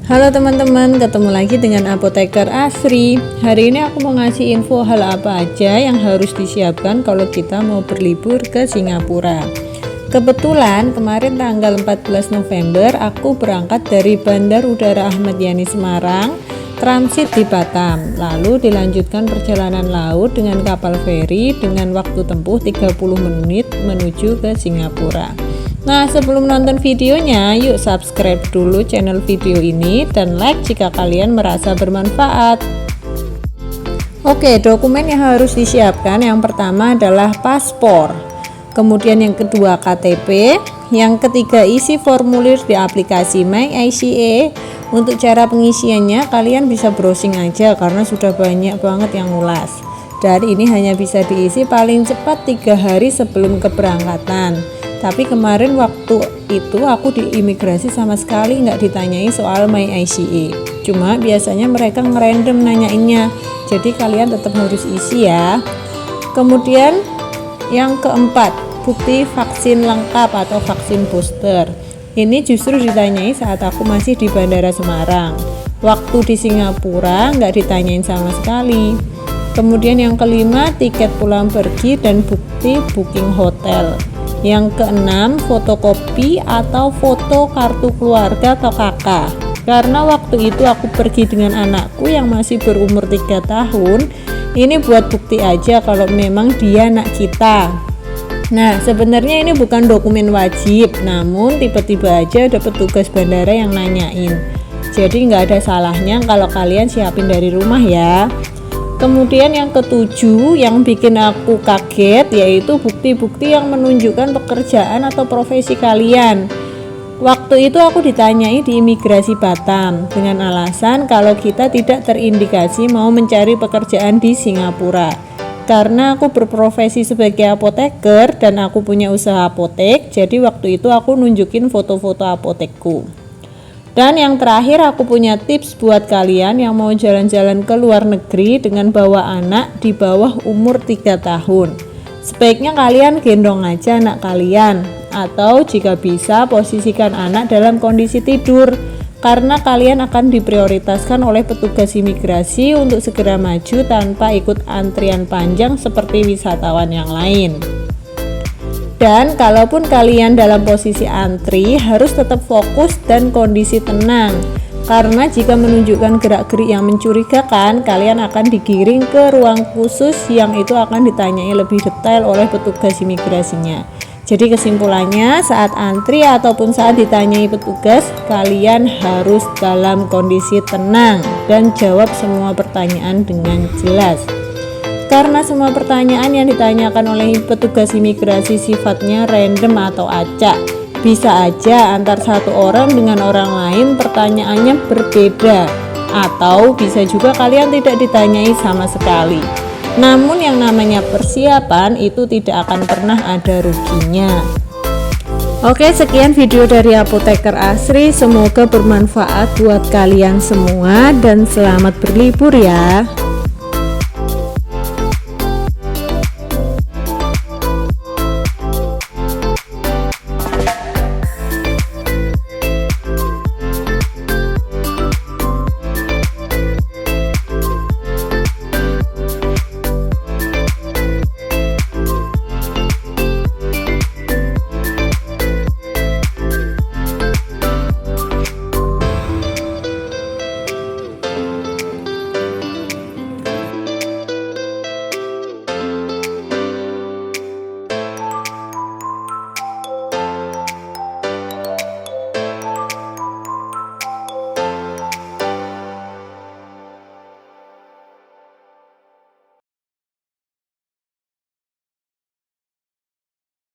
Halo teman-teman, ketemu lagi dengan Apoteker Asri. Hari ini aku mau ngasih info hal apa aja yang harus disiapkan kalau kita mau berlibur ke Singapura. Kebetulan kemarin tanggal 14 November aku berangkat dari Bandar Udara Ahmad Yani Semarang, transit di Batam, lalu dilanjutkan perjalanan laut dengan kapal feri dengan waktu tempuh 30 menit menuju ke Singapura. Nah, sebelum nonton videonya, yuk subscribe dulu channel video ini dan like jika kalian merasa bermanfaat. Oke, dokumen yang harus disiapkan yang pertama adalah paspor, kemudian yang kedua KTP, yang ketiga isi formulir di aplikasi MyICA. Untuk cara pengisiannya kalian bisa browsing aja karena sudah banyak banget yang ngulas, dan ini hanya bisa diisi paling cepat 3 hari sebelum keberangkatan. Tapi kemarin waktu itu aku di imigrasi sama sekali nggak ditanyai soal MyICA, cuma biasanya mereka ngerandom nanyainnya, jadi kalian tetap harus isi ya. Kemudian yang keempat, bukti vaksin lengkap atau vaksin booster. Ini justru ditanyai saat aku masih di Bandara Semarang. Waktu di Singapura nggak ditanyain sama sekali. Kemudian yang kelima, tiket pulang pergi dan bukti booking hotel. Yang keenam, fotokopi atau foto kartu keluarga atau KK. Karena waktu itu aku pergi dengan anakku yang masih berumur 3 tahun. Ini buat bukti aja kalau memang dia anak kita. Nah, sebenarnya ini bukan dokumen wajib, namun tiba-tiba aja ada petugas bandara yang nanyain. Jadi nggak ada salahnya kalau kalian siapin dari rumah ya. Kemudian yang ketujuh yang bikin aku kaget yaitu bukti-bukti yang menunjukkan pekerjaan atau profesi kalian. Waktu itu aku ditanyai di imigrasi Batam dengan alasan kalau kita tidak terindikasi mau mencari pekerjaan di Singapura. Karena aku berprofesi sebagai apoteker dan aku punya usaha apotek, jadi waktu itu aku nunjukin foto-foto apotekku. Dan yang terakhir, aku punya tips buat kalian yang mau jalan-jalan ke luar negeri dengan bawa anak di bawah umur 3 tahun. Sebaiknya kalian gendong aja anak kalian, atau jika bisa posisikan anak dalam kondisi tidur, karena kalian akan diprioritaskan oleh petugas imigrasi untuk segera maju tanpa ikut antrian panjang seperti wisatawan yang lain. Dan kalaupun kalian dalam posisi antri, harus tetap fokus dan kondisi tenang, karena jika menunjukkan gerak-gerik yang mencurigakan, kalian akan digiring ke ruang khusus yang itu akan ditanyai lebih detail oleh petugas imigrasinya. Jadi kesimpulannya, saat antri ataupun saat ditanyai petugas, kalian harus dalam kondisi tenang dan jawab semua pertanyaan dengan jelas. Karena semua pertanyaan yang ditanyakan oleh petugas imigrasi sifatnya random atau acak. Bisa aja antar satu orang dengan orang lain pertanyaannya berbeda, atau bisa juga kalian tidak ditanyai sama sekali. Namun yang namanya persiapan itu tidak akan pernah ada ruginya. Oke, sekian video dari Apoteker Asri, semoga bermanfaat buat kalian semua dan selamat berlibur ya.